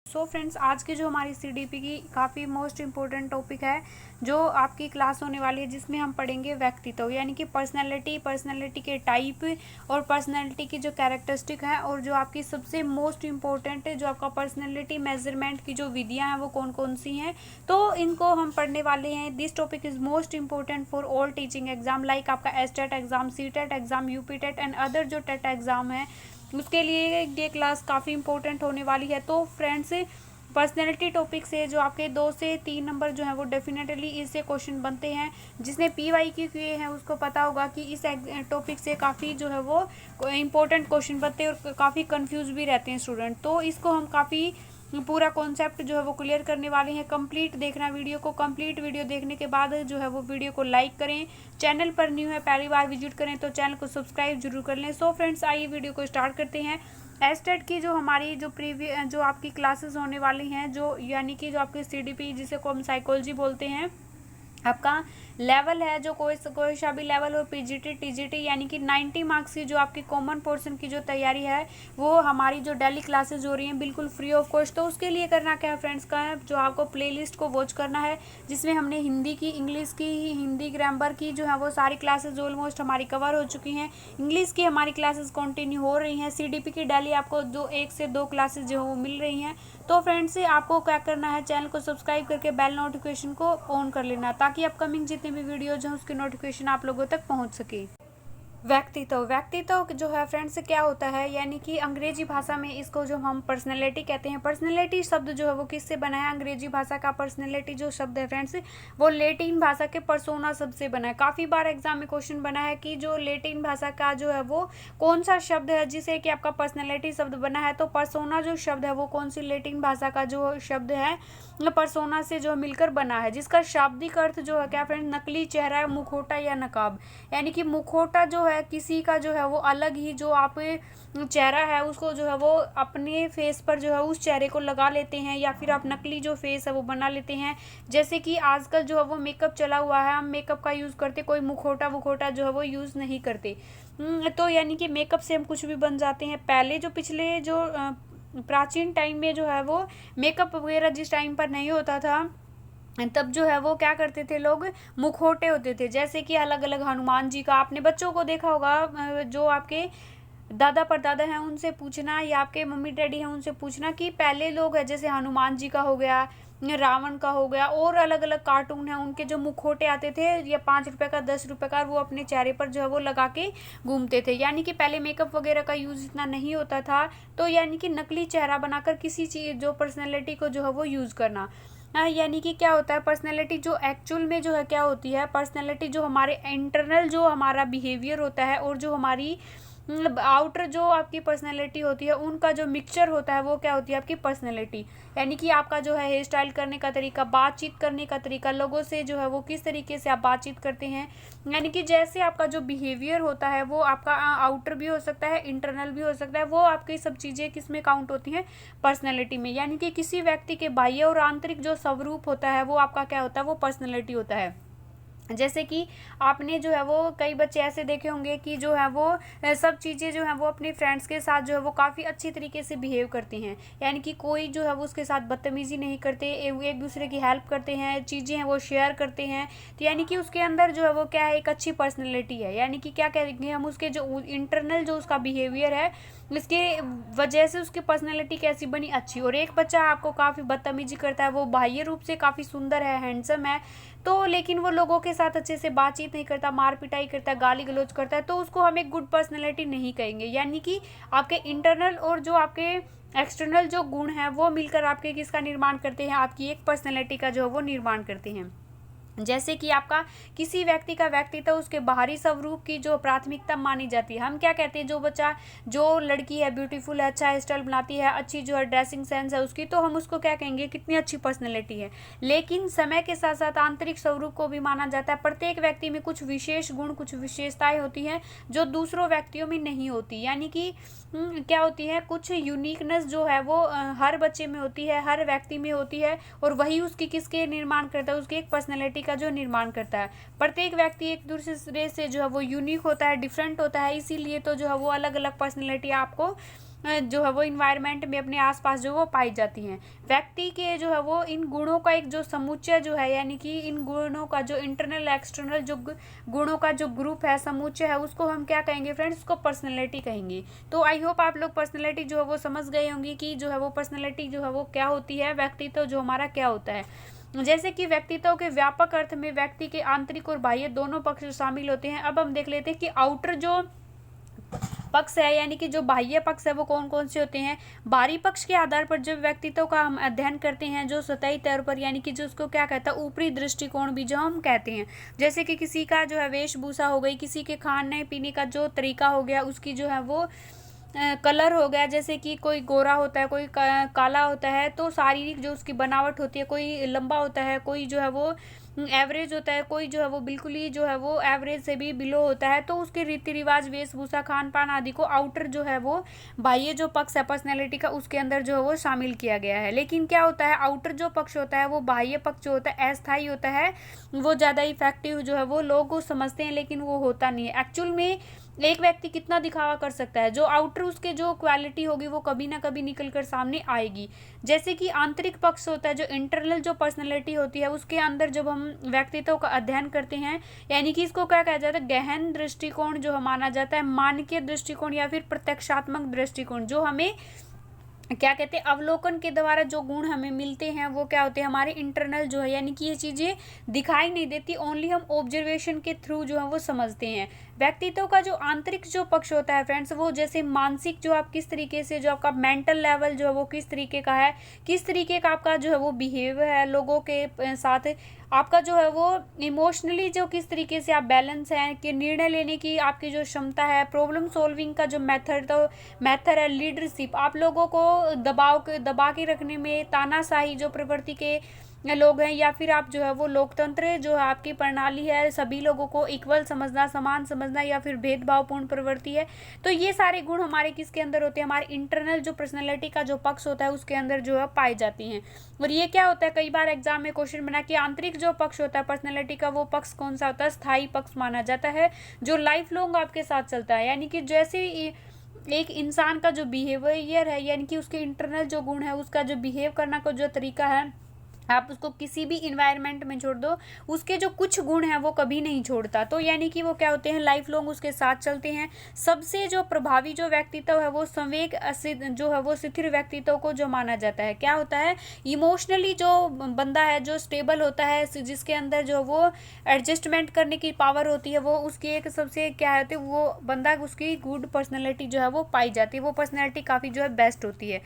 So friends, आज की जो हमारी सीडीपी की काफ़ी मोस्ट इम्पोर्टेंट टॉपिक है जो आपकी क्लास होने वाली है, जिसमें हम पढ़ेंगे व्यक्तित्व यानी कि पर्सनैलिटी के टाइप और पर्सनैलिटी की जो कैरेक्टरिस्टिक है और जो आपकी सबसे मोस्ट इम्पोर्टेंट है जो आपका पर्सनैलिटी मेजरमेंट की जो विधियां हैं वो कौन कौन सी हैं, तो इनको हम पढ़ने वाले हैं। This topic is most important for all teaching exam like आपका STET exam, CTET exam, UPTET and other जो टेट एग्जाम है उसके लिए ये क्लास काफ़ी इंपॉर्टेंट होने वाली है। तो फ्रेंड्स, पर्सनैलिटी टॉपिक से जो आपके 2 से 3 नंबर जो है वो डेफिनेटली इससे क्वेश्चन बनते हैं। जिसने PYQ किए हैं उसको पता होगा कि इस टॉपिक से काफ़ी जो है वो इम्पोर्टेंट क्वेश्चन बनते हैं और काफ़ी कंफ्यूज भी रहते हैं स्टूडेंट। तो इसको हम काफ़ी पूरा कॉन्सेप्ट जो है वो क्लियर करने वाले हैं। कंप्लीट देखना वीडियो को। कंप्लीट वीडियो देखने के बाद जो है वो वीडियो को लाइक करें। चैनल पर न्यू है, पहली बार विजिट करें तो चैनल को सब्सक्राइब जरूर कर लें। सो फ्रेंड्स, आइए वीडियो को स्टार्ट करते हैं। एस्टेट की जो हमारी जो आपकी क्लासेस होने वाली हैं, जो यानी कि जो आपकी CDP जिसे को हम साइकोलॉजी बोलते हैं, आपका लेवल है जो कोई सा भी लेवल हो, PGT TGT, यानी कि 90 मार्क्स की जो आपकी कॉमन पोर्शन की जो तैयारी है वो हमारी जो डेली क्लासेस हो रही हैं बिल्कुल फ्री ऑफ कॉस्ट। तो उसके लिए करना क्या है फ्रेंड्स, का जो आपको प्लेलिस्ट को वॉच करना है, जिसमें हमने हिंदी की, इंग्लिश की, हिंदी ग्रामर की जो है वो सारी क्लासेज ऑलमोस्ट हमारी कवर हो चुकी हैं। इंग्लिश की हमारी क्लासेस कंटिन्यू हो रही हैं। CDP की डेली आपको 1 से 2 क्लासेज जो है वो मिल रही हैं। तो फ्रेंड्स, आपको क्या करना है, चैनल को सब्सक्राइब करके बेल नोटिफिकेशन को ऑन कर लेना ताकि अपकमिंग जितने भी वीडियोज हैं उसकी नोटिफिकेशन आप लोगों तक पहुंच सके। व्यक्तित्व जो है फ्रेंड्स क्या होता है, यानी कि अंग्रेजी भाषा में इसको जो हम पर्सनैलिटी कहते हैं। पर्सनैलिटी शब्द जो है वो किससे बना है? अंग्रेजी भाषा का पर्सनैलिटी जो शब्द है फ्रेंड्स वो लेटिन भाषा के पर्सोना शब्द से बना है। काफ़ी बार एग्जाम में क्वेश्चन बना है कि जो लेटिन भाषा का जो है वो कौन सा शब्द है जिसे कि आपका पर्सनैलिटी शब्द बना है। तो पर्सोना जो शब्द है वो कौन सी लेटिन भाषा का जो शब्द है पर्सोना से जो मिलकर बना है, जिसका शाब्दिक अर्थ जो है क्या फ्रेंड्स, नकली चेहरा, मुखौटा या नकाब। यानी कि मुखौटा जो है किसी का जो है वो अलग ही जो आप चेहरा है उसको जो है वो अपने फेस पर जो है उस चेहरे को लगा लेते हैं, या फिर आप नकली जो फेस है वो बना लेते हैं। जैसे कि आजकल जो है वो मेकअप चला हुआ है, हम मेकअप का यूज़ करते, कोई मुखौटा जो है वो यूज़ नहीं करते। तो यानी कि मेकअप से हम कुछ भी बन जाते हैं। पहले जो पिछले जो प्राचीन टाइम में जो है वो मेकअप वगैरह जिस टाइम पर नहीं होता था तब जो है वो क्या करते थे, लोग मुखौटे होते थे। जैसे कि अलग अलग हनुमान जी का आपने बच्चों को देखा होगा, जो आपके दादा परदादा हैं उनसे पूछना या आपके मम्मी डैडी हैं उनसे पूछना कि पहले लोग है जैसे हनुमान जी का हो गया, रावण का हो गया, और अलग अलग कार्टून हैं उनके जो मुखौटे आते थे या 5 रुपए का 10 रुपए का, वो अपने चेहरे पर जो है वो लगा के घूमते थे। यानी कि पहले मेकअप वगैरह का यूज़ इतना नहीं होता था। तो यानी कि नकली चेहरा बनाकर किसी चीज़ जो पर्सनैलिटी को जो है वो यूज़ करना। यानी कि क्या होता है, पर्सनैलिटी जो एक्चुअल में जो है क्या होती है, पर्सनैलिटी जो हमारे इंटरनल जो हमारा बिहेवियर होता है और जो हमारी आउटर जो आपकी पर्सनैलिटी होती है उनका जो मिक्सचर होता है वो क्या होती है, आपकी पर्सनैलिटी। यानी कि आपका जो है हेयर स्टाइल करने का तरीका, बातचीत करने का तरीका, लोगों से जो है वो किस तरीके से आप बातचीत करते हैं, यानी कि जैसे आपका जो बिहेवियर होता है वो आपका आउटर भी हो सकता है, इंटरनल भी हो सकता है। वो आपकी सब चीज़ें किस में काउंट होती हैं, पर्सनैलिटी में। यानी कि किसी व्यक्ति के बाह्य और आंतरिक जो स्वरूप होता है वो आपका क्या होता है, वो पर्सनैलिटी होता है। जैसे कि आपने जो है वो कई बच्चे ऐसे देखे होंगे कि जो है वो सब चीज़ें जो है वो अपने फ्रेंड्स के साथ जो है वो काफ़ी अच्छी तरीके से बिहेव करते हैं। यानी कि कोई जो है वो उसके साथ बदतमीज़ी नहीं करते, एक दूसरे की हेल्प करते हैं, चीज़ें हैं वो शेयर करते हैं। तो यानी कि उसके अंदर जो है वो क्या है, एक अच्छी पर्सनैलिटी है। यानी कि क्या कहेंगे हम, उसके जो इंटरनल जो उसका बिहेवियर है इसके वजह से उसकी पर्सनैलिटी कैसी बनी, अच्छी। और एक बच्चा आपको काफ़ी बदतमीजी करता है, वो बाह्य रूप से काफ़ी सुंदर है, हैंडसम है, तो लेकिन वो लोगों के साथ अच्छे से बातचीत नहीं करता, मार पिटाई करता है, गाली गलौज करता है, तो उसको हम एक गुड पर्सनैलिटी नहीं कहेंगे। यानी कि आपके इंटरनल और जो आपके एक्सटर्नल जो गुण हैं वो मिलकर आपके किसका निर्माण करते हैं, आपकी एक पर्सनैलिटी का जो है वो निर्माण करते हैं। जैसे कि आपका किसी व्यक्ति का व्यक्तित्व उसके बाहरी स्वरूप की जो प्राथमिकता मानी जाती है। हम क्या कहते हैं, जो लड़की है ब्यूटीफुल है, अच्छा हेयर स्टाइल बनाती है, अच्छी जो है ड्रेसिंग सेंस है उसकी, तो हम उसको क्या कहेंगे, कितनी अच्छी पर्सनैलिटी है। लेकिन समय के साथ साथ आंतरिक स्वरूप को भी माना जाता है। प्रत्येक व्यक्ति में कुछ विशेष गुण, कुछ विशेषताएं होती हैं जो दूसरों व्यक्तियों में नहीं होती। यानी कि क्या होती है, कुछ यूनिकनेस जो है वो हर बच्चे में होती है, हर व्यक्ति में होती है, और वही उसकी किसके निर्माण करता है, उसकी एक पर्सनैलिटी का जो निर्माण करता है। प्रत्येक व्यक्ति एक दूसरे से जो है वो यूनिक होता है, डिफरेंट होता है, इसीलिए तो जो है वो अलग अलग पर्सनैलिटी आपको जो है वो इन्वायरमेंट में अपने आसपास जो वो पाई जाती हैं। व्यक्ति के जो है वो इन गुणों का एक जो समुच्चय जो है, यानी कि इन गुणों का जो इंटरनल एक्सटर्नल जो गुणों का जो ग्रुप है, समुच्चय है, उसको हम क्या कहेंगे फ्रेंड्स? उसको पर्सनैलिटी कहेंगे। तो आई होप आप लोग पर्सनैलिटी जो है वो समझ गए होंगे कि जो है वो पर्सनैलिटी जो है वो क्या होती है, व्यक्तित्व जो हमारा क्या होता है। जैसे कि व्यक्तित्व के व्यापक अर्थ में व्यक्ति के आंतरिक और बाह्य दोनों पक्ष शामिल होते हैं। अब हम देख लेते हैं कि आउटर जो पक्ष है, यानी कि जो बाह्य पक्ष है, वो कौन कौन से होते हैं। बाहरी पक्ष के आधार पर जब व्यक्तित्व का हम अध्ययन करते हैं, जो सतही तौर पर, यानी कि जो उसको क्या कहता है, ऊपरी दृष्टिकोण भी जो हम कहते हैं। जैसे कि किसी का जो है वेशभूषा हो गई, किसी के खाने पीने का जो तरीका हो गया, उसकी जो है वो कलर हो गया, जैसे कि कोई गोरा होता है, कोई काला होता है, तो शारीरिक जो उसकी बनावट होती है, कोई लंबा होता है, कोई जो है वो एवरेज होता है, कोई जो है वो बिल्कुल ही जो है वो एवरेज से भी बिलो होता है। तो उसके रीति रिवाज, वेशभूषा, खान पान आदि को आउटर जो है वो बाह्य जो पक्ष है पर्सनैलिटी का, उसके अंदर जो है वो शामिल किया गया है। लेकिन क्या होता है, आउटर जो पक्ष होता है, वो बाह्य पक्ष जो होता है अस्थायी होता है, वो ज़्यादा इफेक्टिव जो है वो लोग समझते हैं, लेकिन वो होता नहीं है। एक्चुअल में एक व्यक्ति कितना दिखावा कर सकता है, जो आउटर उसके जो क्वालिटी होगी वो कभी ना कभी निकल कर सामने आएगी। जैसे कि आंतरिक पक्ष होता है, जो इंटरनल जो पर्सनैलिटी होती है, उसके अंदर जब हम व्यक्तित्व का अध्ययन करते हैं, यानी कि इसको क्या कहा जाता है, गहन दृष्टिकोण जो माना जाता है, मानकीय दृष्टिकोण या फिर प्रत्यक्षात्मक दृष्टिकोण, जो हमें क्या कहते हैं, अवलोकन के द्वारा जो गुण हमें मिलते हैं, वो क्या होते हैं, हमारे इंटरनल जो है, यानी कि ये चीज़ें दिखाई नहीं देती, ओनली हम ऑब्जर्वेशन के थ्रू जो है वो समझते हैं। व्यक्तित्व का जो आंतरिक जो पक्ष होता है फ्रेंड्स, वो जैसे मानसिक जो आप किस तरीके से, जो आपका मेंटल लेवल जो है वो किस तरीके का है, किस तरीके का आपका जो है वो बिहेवियर है लोगों के साथ, आपका जो है वो इमोशनली जो किस तरीके से आप बैलेंस हैं, कि निर्णय लेने की आपकी जो क्षमता है, प्रॉब्लम सॉल्विंग का जो मेथड है, लीडरशिप, आप लोगों को दबा के रखने में, तानाशाही जो प्रवृत्ति के लोग हैं, या फिर आप जो है वो लोकतंत्र जो है आपकी प्रणाली है, सभी लोगों को इक्वल समझना, समान समझना, या फिर भेदभावपूर्ण प्रवृत्ति है। तो ये सारे गुण हमारे किसके अंदर होते हैं, हमारे इंटरनल जो पर्सनैलिटी का जो पक्ष होता है उसके अंदर जो है पाई जाती हैं। और ये क्या होता है, कई बार एग्जाम में क्वेश्चन बना कि आंतरिक जो पक्ष होता है पर्सनैलिटी का, वो पक्ष कौन सा होता है, स्थायी पक्ष माना जाता है, जो लाइफ लॉन्ग आपके साथ चलता है। यानी कि जैसे एक इंसान का जो बिहेवियर है, यानी कि उसके इंटरनल जो गुण है, उसका जो बिहेव करना का जो तरीका है, आप उसको किसी भी इन्वायरमेंट में छोड़ दो, उसके जो कुछ गुण हैं वो कभी नहीं छोड़ता। तो यानी कि वो क्या होते हैं, लाइफ लॉन्ग उसके साथ चलते हैं। सबसे जो प्रभावी जो व्यक्तित्व है, वो संवेग जो है वो स्थिर व्यक्तित्व को जो माना जाता है। क्या होता है, इमोशनली जो बंदा है, जो स्टेबल होता है, जिसके अंदर जो वो एडजस्टमेंट करने की पावर होती है, वो उसकी एक सबसे क्या है, वो बंदा, उसकी गुड पर्सनैलिटी जो है वो पाई जाती है, वो पर्सनैलिटी काफ़ी जो है बेस्ट होती है।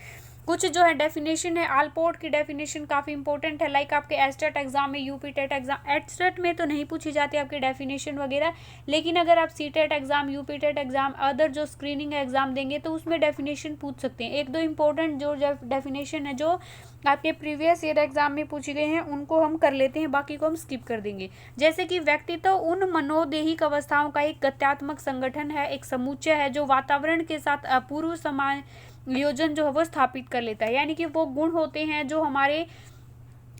कुछ जो है डेफिनेशन है, आलपोर्ट की डेफिनेशन काफ़ी इंपॉर्टेंट है। लाइक आपके एस्टेट एग्जाम में, यूपी टेट एग्जाम, एस्टेट में तो नहीं पूछी जाती आपकी डेफिनेशन वगैरह, लेकिन अगर आप C TET exam, UP TET exam, other जो स्क्रीनिंग एग्जाम देंगे तो उसमें डेफिनेशन पूछ सकते हैं। एक दो इंपॉर्टेंट जो डेफिनेशन है जो आपके प्रीवियस ईयर एग्जाम में पूछी गई हैं, उनको हम कर लेते हैं, बाकी को हम स्किप कर देंगे। जैसे कि व्यक्तित्व उन मनोदेहिक अवस्थाओं का एक गत्यात्मक संगठन है, एक समुच्चय है, जो वातावरण के साथ अपूर्व योजन जो है वो स्थापित कर लेता है। यानी कि वो गुण होते हैं जो हमारे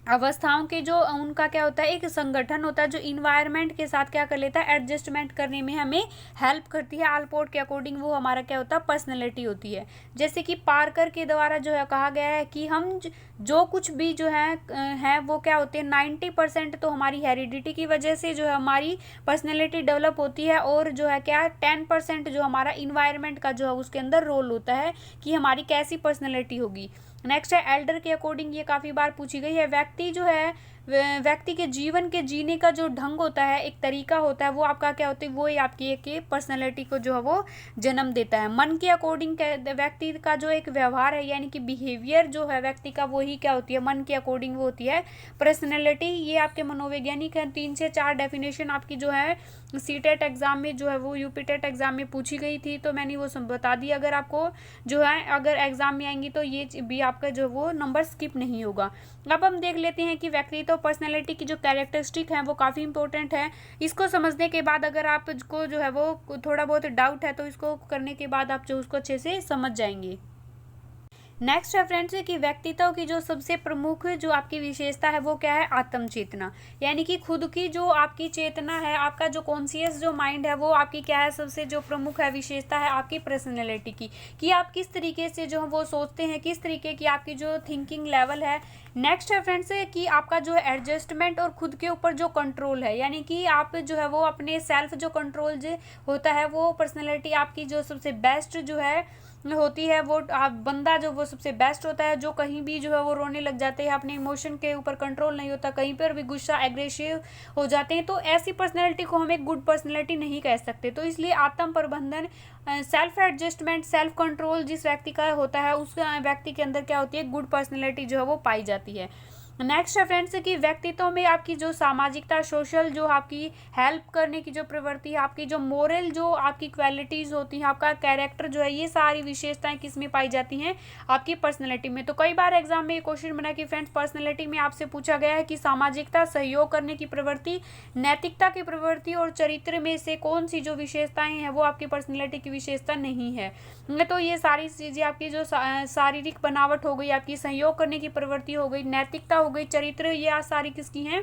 अवस्थाओं के जो उनका क्या होता है, एक संगठन होता है, जो इन्वायरमेंट के साथ क्या कर लेता है, एडजस्टमेंट करने में हमें हेल्प करती है। आलपोर्ट के अकॉर्डिंग वो हमारा क्या होता है, पर्सनैलिटी होती है। जैसे कि पार्कर के द्वारा जो है कहा गया है कि हम जो कुछ भी जो है वो क्या होते हैं, 90% तो हमारी हेरिडिटी की वजह से जो है हमारी पर्सनैलिटी डेवलप होती है, और जो है क्या 10% जो हमारा इन्वायरमेंट का जो है उसके अंदर रोल होता है कि हमारी कैसी पर्सनैलिटी होगी। नेक्स्ट है एल्डर के अकॉर्डिंग, ये काफ़ी बार पूछी गई है। व्यक्ति जो है, व्यक्ति के जीवन के जीने का जो ढंग होता है, एक तरीका होता है, वो आपका क्या होता है, वो ही आपकी एक पर्सनैलिटी को जो है वो जन्म देता है। मन के अकॉर्डिंग व्यक्ति का जो एक व्यवहार है, यानी कि बिहेवियर जो है व्यक्ति का, वही क्या होती है, मन के अकॉर्डिंग वो होती है पर्सनैलिटी। ये आपके मनोवैज्ञानिक हैं। 3 से 4 डेफिनेशन आपकी जो है सी टेट एग्जाम में जो है वो यूपी टेट एग्जाम में पूछी गई थी, तो मैंने वो सब बता दी। अगर आपको जो है अगर एग्जाम में आएंगी तो ये भी आपका जो वो नंबर स्किप नहीं होगा। अब हम देख लेते हैं कि व्यक्तित्व पर्सनैलिटी की जो कैरेक्टरिस्टिक है वो काफ़ी इंपॉर्टेंट है। इसको समझने के बाद अगर आपको जो है वो थोड़ा बहुत डाउट है, तो इसको करने के बाद आप जो उसको अच्छे से समझ जाएंगे। नेक्स्ट है फ्रेंड्स कि व्यक्तित्व की जो सबसे प्रमुख जो आपकी विशेषता है वो क्या है, आत्म चेतना, यानी कि खुद की जो आपकी चेतना है, आपका जो कॉन्शियस जो माइंड है वो आपकी क्या है, सबसे जो प्रमुख है विशेषता है आपकी पर्सनैलिटी की, कि आप किस तरीके से जो वो सोचते हैं, किस तरीके की आपकी जो थिंकिंग लेवल है। नेक्स्ट है फ्रेंड्स कि आपका जो है एडजस्टमेंट और खुद के ऊपर जो कंट्रोल है, यानी कि आप जो है वो अपने सेल्फ जो कंट्रोल जो होता है वो पर्सनैलिटी आपकी जो सबसे बेस्ट जो है होती है। वो आप बंदा जो वो सबसे बेस्ट होता है, जो कहीं भी जो है वो रोने लग जाते हैं, अपने इमोशन के ऊपर कंट्रोल नहीं होता, कहीं पर भी गुस्सा एग्रेसिव हो जाते हैं, तो ऐसी पर्सनैलिटी को हम एक गुड पर्सनैलिटी नहीं कह सकते। तो इसलिए आत्म प्रबंधन, सेल्फ एडजस्टमेंट, सेल्फ कंट्रोल जिस व्यक्ति का होता है उस व्यक्ति के अंदर क्या होती है, गुड पर्सनैलिटी जो है वो पाई जाती है। नेक्स्ट है फ्रेंड्स कि व्यक्तित्व में आपकी जो सामाजिकता, सोशल जो आपकी हेल्प करने की जो प्रवृत्ति है, आपकी जो मोरल जो आपकी क्वालिटीज़ होती हैं, आपका कैरेक्टर जो है, ये सारी विशेषताएं किस में पाई जाती हैं, आपकी पर्सनैलिटी में। तो कई बार एग्जाम में ये क्वेश्चन बना कि फ्रेंड्स पर्सनैलिटी में आपसे पूछा गया है कि सामाजिकता, सहयोग करने की प्रवृत्ति, नैतिकता की प्रवृत्ति और चरित्र में से कौन सी जो विशेषताएं हैं वो आपकी पर्सनैलिटी की विशेषता नहीं है। तो ये सारी चीज़ें आपकी जो शारीरिक बनावट हो गई, आपकी सहयोग करने की प्रवृत्ति हो गई, नैतिकता हो गई, चरित्र, ये सारी किसकी हैं,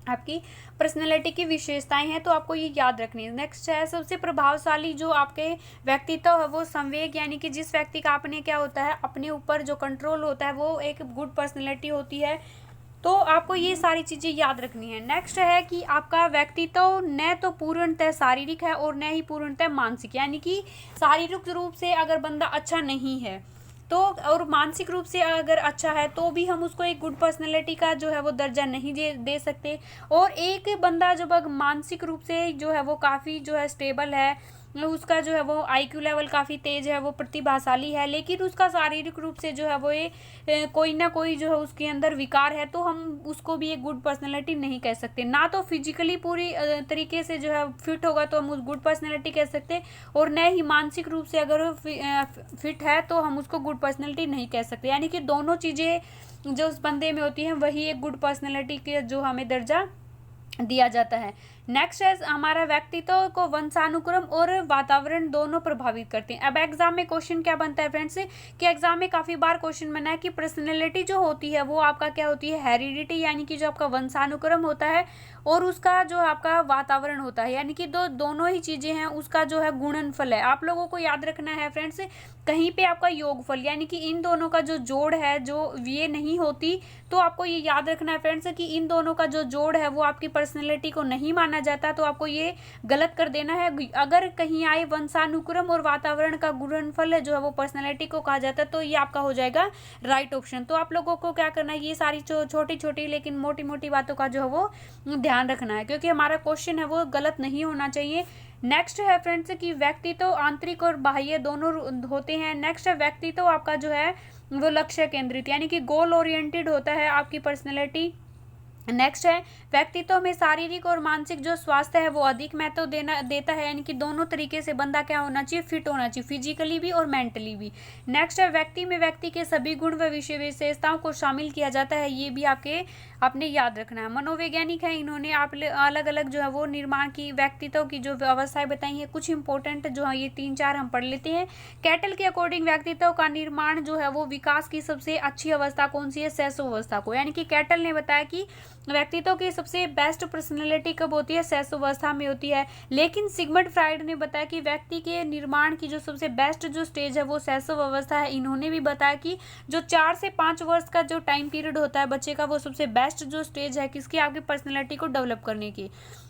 आपकी पर्सनैलिटी की विशेषताएं हैं। तो आपको ये याद रखनी है। नेक्स्ट है सबसे प्रभावशाली जो आपके व्यक्तित्व है वो संवेग, यानी कि जिस व्यक्ति का अपने क्या होता है, अपने ऊपर जो कंट्रोल होता है वो एक गुड पर्सनैलिटी होती है। तो आपको ये सारी चीज़ें याद रखनी है। नेक्स्ट है कि आपका व्यक्तित्व न तो पूर्णतः शारीरिक है और न ही पूर्णतः मानसिक, यानी कि शारीरिक रूप से अगर बंदा अच्छा नहीं है तो, और मानसिक रूप से अगर अच्छा है तो भी हम उसको एक गुड पर्सनैलिटी का जो है वो दर्जा नहीं दे सकते। और एक बंदा जब मानसिक रूप से जो है वो काफ़ी जो है स्टेबल है, उसका जो है वो IQ लेवल काफ़ी तेज़ है, वो प्रतिभाशाली है, लेकिन उसका शारीरिक रूप से जो है वो ये कोई ना कोई जो है उसके अंदर विकार है, तो हम उसको भी एक गुड पर्सनैलिटी नहीं कह सकते। ना तो फिजिकली पूरी तरीके से जो है फिट होगा तो हम उस गुड पर्सनैलिटी कह सकते, और न ही मानसिक रूप से अगर फिट है तो हम उसको गुड पर्सनैलिटी नहीं कह सकते। यानी कि दोनों चीज़ें जो उस बंदे में होती हैं वही एक गुड पर्सनैलिटी के जो हमें दर्जा दिया जाता है। नेक्स्ट है हमारा व्यक्तित्व को वंशानुक्रम और वातावरण दोनों प्रभावित करते हैं। अब एग्जाम में क्वेश्चन क्या बनता है फ्रेंड्स कि एग्जाम में काफ़ी बार क्वेश्चन बना है कि पर्सनैलिटी जो होती है वो आपका क्या होती है, हेरिडिटी, यानी कि जो आपका वंशानुक्रम होता है और उसका जो आपका वातावरण होता है, यानी कि दोनों ही चीज़ें हैं, उसका जो है गुणनफल है। आप लोगों को याद रखना है फ्रेंड्स, कहीं पे आपका योगफल, यानी कि इन दोनों का जो जोड़ है जो ये नहीं होती, तो आपको ये याद रखना है फ्रेंड्स कि इन दोनों का जो जोड़ है वो आपकी पर्सनैलिटी को नहीं माना जाता, तो आपको ये गलत कर देना है। अगर कहीं आए वंशानुक्रम और वातावरण का गुणनफल है जो है वो पर्सनैलिटी को कहा जाता है, तो ये आपका हो जाएगा राइट ऑप्शन। तो आप लोगों को क्या करना है, ये सारी छोटी छोटी लेकिन मोटी मोटी बातों का जो है वो ध्यान रखना है, क्योंकि हमारा क्वेश्चन है वो गलत नहीं होना चाहिए। नेक्स्ट है फ्रेंड्स कि व्यक्तित्व आंतरिक और बाह्य दोनों होते हैं। नेक्स्ट है व्यक्तित्व आपका जो है वो लक्ष्य केंद्रित, यानी कि गोल ओरिएंटेड होता है आपकी पर्सनैलिटी। नेक्स्ट है व्यक्तित्व में शारीरिक और मानसिक जो स्वास्थ्य है वो अधिक महत्व देता है, यानी कि दोनों तरीके से बंदा क्या होना चाहिए, फिट होना चाहिए, फिजिकली भी और मेंटली भी। नेक्स्ट है व्यक्ति में व्यक्ति के सभी गुण व विशेषताओं को शामिल किया जाता है, ये भी आपने याद रखना है। मनोवैज्ञानिक है, इन्होंने आप अलग अलग जो है वो निर्माण की व्यक्तित्व की जो अवस्थाएं बताई हैं, कुछ इंपॉर्टेंट जो है ये 3-4 हम पढ़ लेते हैं। कैटल के अकॉर्डिंग व्यक्तित्व का निर्माण जो है वो विकास की सबसे अच्छी अवस्था कौन सी है, शैशव अवस्था को, यानी कि कैटल ने बताया कि व्यक्तित्व की सबसे बेस्ट पर्सनैलिटी कब होती है, शैशव अवस्था में होती है। लेकिन सिगमंड फ्राइड ने बताया कि व्यक्ति के निर्माण की जो सबसे बेस्ट जो स्टेज है वो शैशव अवस्था है। इन्होंने भी बताया कि जो 4 से 5 वर्ष का जो टाइम पीरियड होता है बच्चे का, वो सबसे बेस्ट जो स्टेज है किसकी, आपकी पर्सनैलिटी को डेवलप करने की।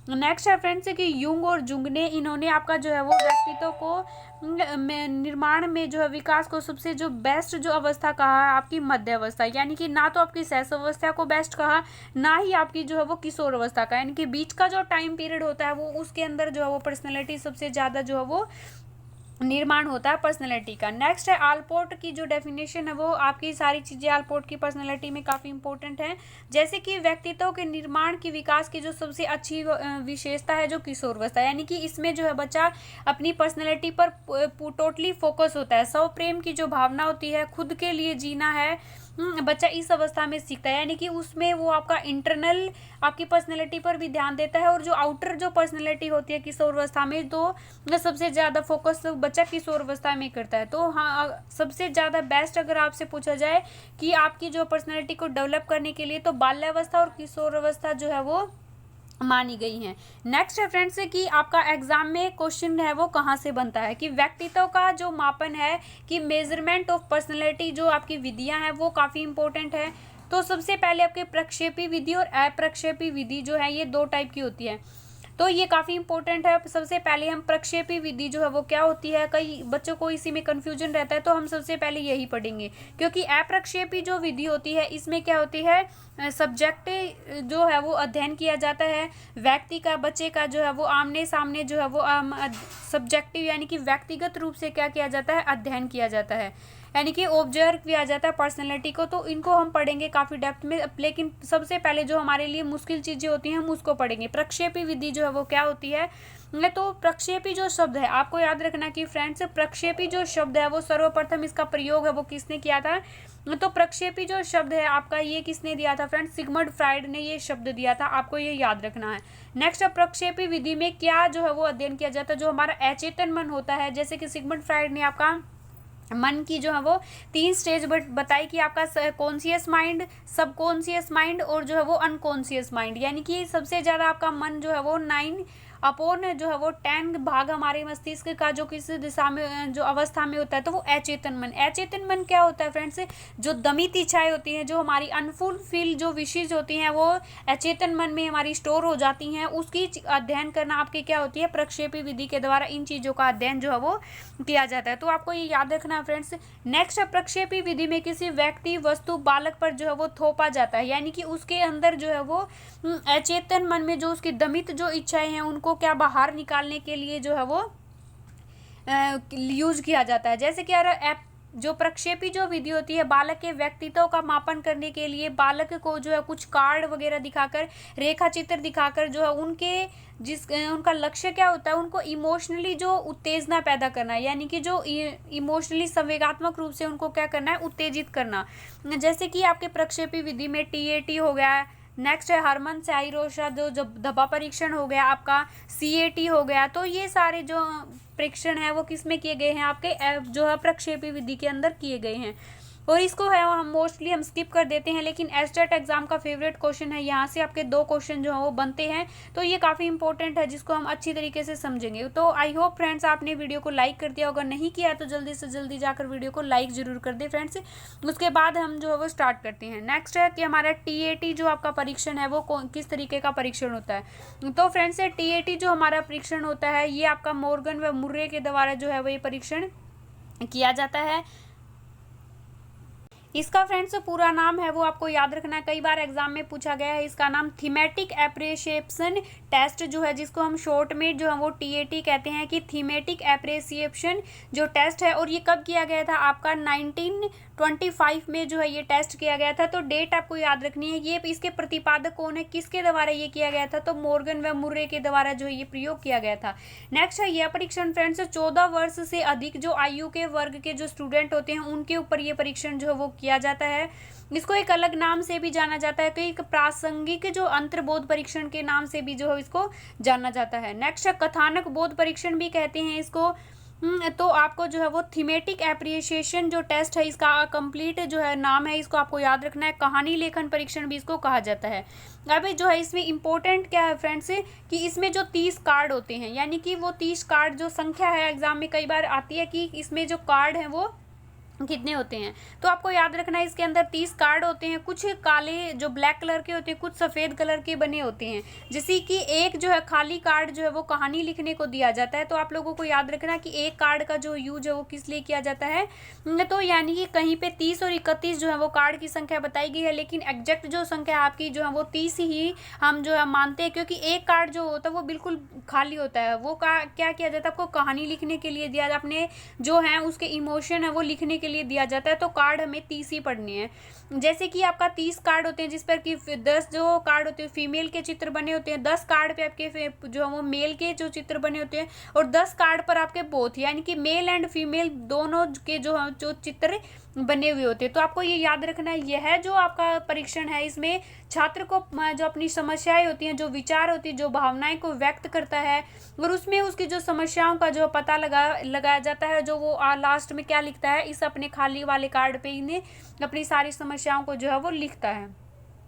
नेक्स्ट है फ्रेंड्स कि यूंग और जुंग ने, इन्होंने आपका जो है वो व्यक्तित्व को निर्माण में जो है विकास को सबसे जो बेस्ट जो अवस्था कहा है आपकी मध्य अवस्था, यानी कि ना तो आपकी शैशव अवस्था को बेस्ट कहा, ना ही आपकी जो है वो किशोर अवस्था का, यानी कि बीच का जो टाइम पीरियड होता है वो उसके अंदर जो है वो पर्सनैलिटी सबसे ज़्यादा जो है वो निर्माण होता है पर्सनैलिटी का। नेक्स्ट है आलपोर्ट की जो डेफिनेशन है वो आपकी सारी चीज़ें आलपोर्ट की पर्सनैलिटी में काफ़ी इंपॉर्टेंट है, जैसे कि व्यक्तित्व के निर्माण की विकास की जो सबसे अच्छी विशेषता है जो किशोरावस्था, यानी कि इसमें जो है बच्चा अपनी पर्सनैलिटी पर टोटली फोकस होता है। स्व प्रेम की जो भावना होती है, खुद के लिए जीना है, बच्चा इस अवस्था में सीखता है, यानी कि उसमें वो आपका इंटरनल आपकी पर्सनैलिटी पर भी ध्यान देता है, और जो आउटर जो पर्सनैलिटी होती है किशोरावस्था में, तो सबसे ज़्यादा फोकस बच्चा किशोरावस्था में करता है। तो हाँ, सबसे ज़्यादा बेस्ट अगर आपसे पूछा जाए कि आपकी जो पर्सनैलिटी को डेवलप करने के लिए, तो बाल्यावस्था और किशोरावस्था जो है वो मानी गई हैं। नेक्स्ट है फ्रेंड्स कि आपका एग्जाम में क्वेश्चन है वो कहाँ से बनता है, कि व्यक्तित्व का जो मापन है, कि मेजरमेंट ऑफ पर्सनैलिटी जो आपकी विधियां हैं वो काफ़ी इंपॉर्टेंट है। तो सबसे पहले आपके प्रक्षेपी विधि और अप्रक्षेपी विधि जो है ये 2 टाइप की होती है, तो ये काफ़ी इंपॉर्टेंट है। सबसे पहले हम प्रक्षेपी विधि जो है वो क्या होती है, कई बच्चों को इसी में कन्फ्यूजन रहता है, तो हम सबसे पहले यही पढ़ेंगे। क्योंकि अप्रक्षेपी जो विधि होती है इसमें क्या होती है, सब्जेक्ट जो है वो अध्ययन किया जाता है, व्यक्ति का बच्चे का जो है वो आमने सामने जो है वो सब्जेक्टिव यानी कि व्यक्तिगत रूप से क्या किया जाता है, अध्ययन किया जाता है, यानी कि ऑब्जर्व किया जाता है पर्सनैलिटी को। तो इनको हम पढ़ेंगे काफ़ी डेप्थ में, लेकिन सबसे पहले जो हमारे लिए मुश्किल चीज़ें होती हैं हम उसको पढ़ेंगे। प्रक्षेपी विधि जो है वो क्या होती है, तो प्रक्षेपी जो शब्द है आपको याद रखना कि फ्रेंड्स, प्रक्षेपी जो शब्द है वो सर्वप्रथम इसका प्रयोग है वो किसने किया था, तो प्रक्षेपी जो शब्द है आपका ये किसने दिया था फ्रेंड्स, सिगमंड फ्राइड ने ये शब्द दिया था, आपको ये याद रखना है। नेक्स्ट, प्रक्षेपी विधि में क्या जो है वो अध्ययन किया जाता है, जो हमारा अचेतन मन होता है, जैसे कि सिगमंड फ्राइड ने आपका मन की जो है वो 3 स्टेज बताई, कि आपका कॉन्शियस माइंड, सबकॉन्शियस माइंड और जो है वो अनकॉन्शियस माइंड, यानी कि सबसे ज़्यादा आपका मन जो है वो 9 जो है वो 10 भाग हमारे मस्तिष्क का जो किस दिशा में जो अवस्था में होता है, तो वो अचेतन मन। अचेतन मन क्या होता है फ्रेंड्स, जो दमित इच्छाएं होती हैं, जो हमारी अनफुलफिल जो विशेष होती हैं वो अचेतन मन में हमारी स्टोर हो जाती हैं, उसकी अध्ययन करना आपकी क्या होती है, प्रक्षेपी विधि के द्वारा इन चीज़ों का अध्ययन जो है वो किया जाता है। तो आपको ये याद रखना फ्रेंड्स। नेक्स्ट, प्रक्षेपी विधि में किसी व्यक्ति, वस्तु, बालक पर जो है वो थोपा जाता है, यानी कि उसके अंदर जो है वो अचेतन मन में जो उसकी दमित जो इच्छाएं हैं उनको क्या बाहर निकालने के लिए जो है वो यूज किया जाता है। जैसे कि यार जो प्रक्षेपी जो विधि होती है, बालक के व्यक्तित्व का मापन करने के लिए बालक को जो है कुछ कार्ड वगैरह दिखाकर, रेखा चित्र दिखाकर जो है उनका लक्ष्य क्या होता है, उनको इमोशनली जो उत्तेजना पैदा करना है, यानी कि जो इमोशनली संवेगात्मक रूप से उनको क्या करना है, उत्तेजित करना। जैसे कि आपके प्रक्षेपी विधि में TAT हो गया, नेक्स्ट है हरमन साइरोशा जो दबा परीक्षण हो गया, आपका CAT हो गया। तो ये सारे जो परीक्षण है वो किस में किए गए हैं, आपके जो है प्रक्षेपी विधि के अंदर किए गए हैं, और इसको है हम मोस्टली हम स्किप कर देते हैं, लेकिन एस्टेट एग्जाम का फेवरेट क्वेश्चन है, यहाँ से आपके 2 क्वेश्चन जो है वो बनते हैं, तो ये काफ़ी इंपॉर्टेंट है जिसको हम अच्छी तरीके से समझेंगे। तो आई होप फ्रेंड्स आपने वीडियो को लाइक कर दिया, अगर नहीं किया तो जल्दी से जल्दी जाकर वीडियो को लाइक जरूर कर दे फ्रेंड्स। उसके बाद हम जो है वो स्टार्ट करते हैं। नेक्स्ट है कि हमारा TAT जो आपका परीक्षण है वो किस तरीके का परीक्षण होता है। तो फ्रेंड्स TAT जो हमारा परीक्षण होता है ये आपका मॉर्गन व मुर्रे के द्वारा जो है वो ये परीक्षण किया जाता है। इसका फ्रेंड्स पूरा नाम है वो आपको याद रखना है, कई बार एग्जाम में पूछा गया है। इसका नाम थीमेटिक एप्रिसिएशन टेस्ट जो है, जिसको हम शॉर्ट में जो है वो TAT कहते हैं, कि थीमेटिक एप्रिसिएशन जो टेस्ट है। और ये कब किया गया था, आपका 1925 में जो है ये टेस्ट किया गया था। तो डेट आपको याद रखनी है। ये इसके प्रतिपादक कौन है, किसके द्वारा ये किया गया था, तो मॉर्गन व मुर्रे के द्वारा जो है ये प्रयोग किया गया था। नेक्स्ट है यह परीक्षण फ्रेंड्स 14 वर्ष से अधिक जो आयु के वर्ग के जो स्टूडेंट होते हैं उनके ऊपर ये परीक्षण जो है वो किया जाता है। इसको एक अलग नाम से भी जाना जाता है, कि एक प्रासंगिक जो अंतर्बोध परीक्षण के नाम से भी जो है इसको जाना जाता है। नेक्स्ट है कथानक बोध परीक्षण भी कहते हैं इसको। तो आपको जो है वो थीमेटिक एप्रिसिएशन जो टेस्ट है इसका कंप्लीट जो है नाम है, इसको आपको याद रखना है। कहानी लेखन परीक्षण भी इसको कहा जाता है। अब जो है इसमें इंपॉर्टेंट क्या है फ्रेंड्स, कि इसमें जो 30 कार्ड होते हैं, यानी कि वो 30 कार्ड जो संख्या है एग्जाम में कई बार आती है कि इसमें जो कार्ड है वो कितने होते हैं। तो आपको याद रखना है इसके अंदर 30 कार्ड होते हैं, कुछ काले जो ब्लैक कलर के होते हैं, कुछ सफ़ेद कलर के बने होते हैं। जैसे कि एक जो है खाली कार्ड जो है वो कहानी लिखने को दिया जाता है। तो आप लोगों को याद रखना कि एक कार्ड का जो यूज है वो किस लिए किया जाता है, तो यानी कि कहीं पे 30 और 31 जो है वो कार्ड की संख्या बताई गई है, लेकिन एग्जैक्ट जो संख्या आपकी जो है वो 30 ही हम जो है मानते हैं, क्योंकि एक कार्ड जो होता है वो बिल्कुल खाली होता है। वो क्या किया जाता है, आपको कहानी लिखने के लिए दिया, अपने जो है उसके इमोशन है वो लिखने के लिए दिया जाता है। तो कार्ड हमें 30 ही पढ़ने हैं। जैसे कि आपका 30 कार्ड होते हैं, जिस पर कि 10 जो कार्ड होते हैं फीमेल के चित्र बने होते हैं, 10 कार्ड पे आपके जो है वो मेल के जो चित्र बने होते हैं, और 10 कार्ड पर आपके बोथ यानी कि मेल एंड फीमेल दोनों के जो चित्र बने हुए होते हैं। तो आपको ये याद रखना है, यह जो आपका परीक्षण है इसमें छात्र को जो अपनी समस्याएं होती हैं, जो विचार होती है, जो भावनाएं को व्यक्त करता है और उसमें उसकी जो समस्याओं का जो पता लगाया जाता है, जो वो लास्ट में क्या लिखता है, इस अपने खाली वाले कार्ड पे इन्हें अपनी सारी समस्याओं को जो है वो लिखता है।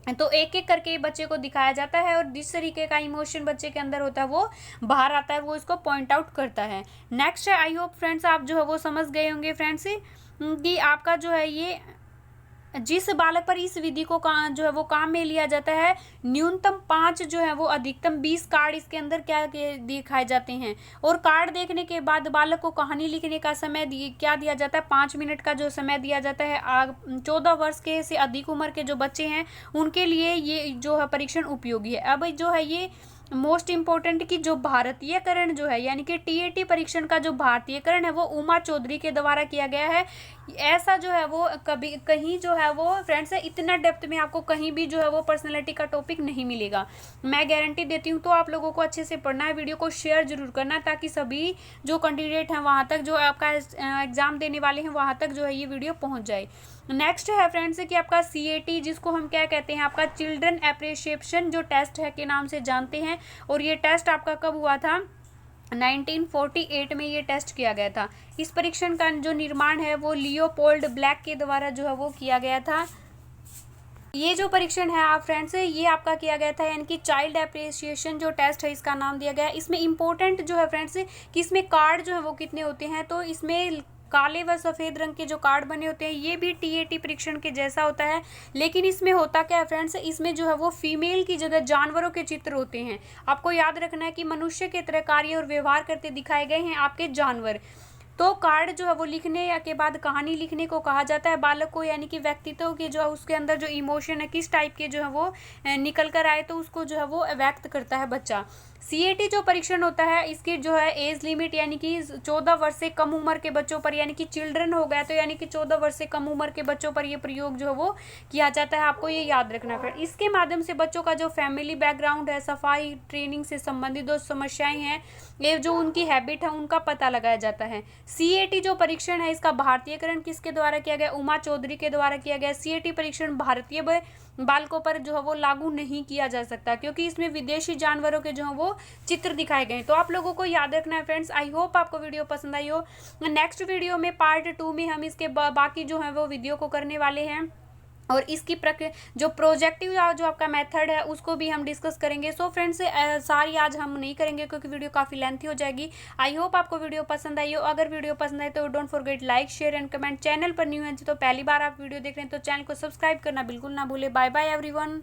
तो एक एक करके बच्चे को दिखाया जाता है और जिस तरीके का इमोशन बच्चे के अंदर होता है वो बाहर आता है, वो इसको पॉइंट आउट करता है। नेक्स्ट है, आई होप फ्रेंड्स आप जो है वो समझ गए होंगे फ्रेंड्स कि आपका जो है ये जिस बालक पर इस विधि को जो है वो काम में लिया जाता है, न्यूनतम 5 जो है वो अधिकतम 20 कार्ड इसके अंदर क्या दिखाए जाते हैं। और कार्ड देखने के बाद बालक को कहानी लिखने का समय क्या दिया जाता है, 5 मिनट का जो समय दिया जाता है। 14 वर्ष के से अधिक उम्र के जो बच्चे हैं उनके लिए ये जो है परीक्षण उपयोगी है। अब जो है ये मोस्ट इम्पोर्टेंट कि जो भारतीयकरण जो है यानी कि टीएटी परीक्षण का जो भारतीयकरण है वो उमा चौधरी के द्वारा किया गया है। ऐसा जो है वो कभी कहीं जो है वो फ्रेंड्स है इतना डेप्थ में आपको कहीं भी जो है वो पर्सनैलिटी का टॉपिक नहीं मिलेगा, मैं गारंटी देती हूँ। तो आप लोगों को अच्छे से पढ़ना है, वीडियो को शेयर जरूर करना है ताकि सभी जो कैंडिडेट हैं वहाँ तक, जो आपका एग्जाम देने वाले हैं वहाँ तक जो है ये वीडियो पहुँच जाए। नेक्स्ट है फ्रेंड्स कि आपका CAT, जिसको हम क्या कहते हैं, आपका चिल्ड्रन एप्रिसिएशन जो टेस्ट है के नाम से जानते हैं। और ये टेस्ट आपका कब हुआ था, 1948 में ये टेस्ट किया गया था। इस परीक्षण का जो निर्माण है वो लियोपोल्ड ब्लैक के द्वारा जो है वो किया गया था। ये जो परीक्षण है आप फ्रेंड्स ये आपका किया गया था, यानी कि चाइल्ड एप्रिसिएशन जो टेस्ट है इसका नाम दिया गया है। इसमें इंपॉर्टेंट जो है फ्रेंड्स कि इसमें कार्ड जो है वो कितने होते हैं, तो इसमें काले व सफ़ेद रंग के जो कार्ड बने होते हैं ये भी TAT परीक्षण के जैसा होता है। लेकिन इसमें होता क्या है फ्रेंड्स, इसमें जो है वो फीमेल की जगह जानवरों के चित्र होते हैं। आपको याद रखना है कि मनुष्य के तरह कार्य और व्यवहार करते दिखाए गए हैं आपके जानवर। तो कार्ड जो है वो लिखने या के बाद कहानी लिखने को कहा जाता है बालक को, यानी कि व्यक्तित्व के जो उसके अंदर जो इमोशन है किस टाइप के जो है वो निकल कर आए तो उसको जो है वो व्यक्त करता है बच्चा। CAT जो परीक्षण होता है इसकी जो है एज लिमिट यानी कि 14 वर्ष से कम उम्र के बच्चों पर, यानी कि चिल्ड्रन हो गया तो यानी कि 14 वर्ष से कम उम्र के बच्चों पर ये प्रयोग जो है वो किया जाता है। आपको ये याद रखना है। इसके माध्यम से बच्चों का जो फैमिली बैकग्राउंड है, सफाई, ट्रेनिंग से संबंधित जो समस्याएं हैं, ये जो उनकी हैबिट है उनका पता लगाया जाता है। CAT जो परीक्षण है इसका भारतीयकरण किसके द्वारा किया गया, उमा चौधरी के द्वारा किया गया। CAT परीक्षण भारतीय बालकों पर जो है वो लागू नहीं किया जा सकता क्योंकि इसमें विदेशी जानवरों के जो है वो चित्र दिखाए गए। तो आप लोगों को याद रखना है फ्रेंड्स। आई होप आपको वीडियो पसंद आई हो। नेक्स्ट वीडियो में पार्ट 2 में हम इसके बाकी जो है वो वीडियो को करने वाले हैं और इसकी जो प्रोजेक्टिव जो आपका मेथड है उसको भी हम डिस्कस करेंगे। सो फ्रेंड्स सारी आज हम नहीं करेंगे क्योंकि वीडियो काफ़ी लेंथी हो जाएगी। आई होप आपको वीडियो पसंद आई हो। अगर वीडियो पसंद आए तो don't forget like, share and comment. Channel पर न्यू है तो पहली बार आप वीडियो देख रहे हैं तो चैनल को सब्सक्राइब करना बिल्कुल ना भूले। Bye bye everyone.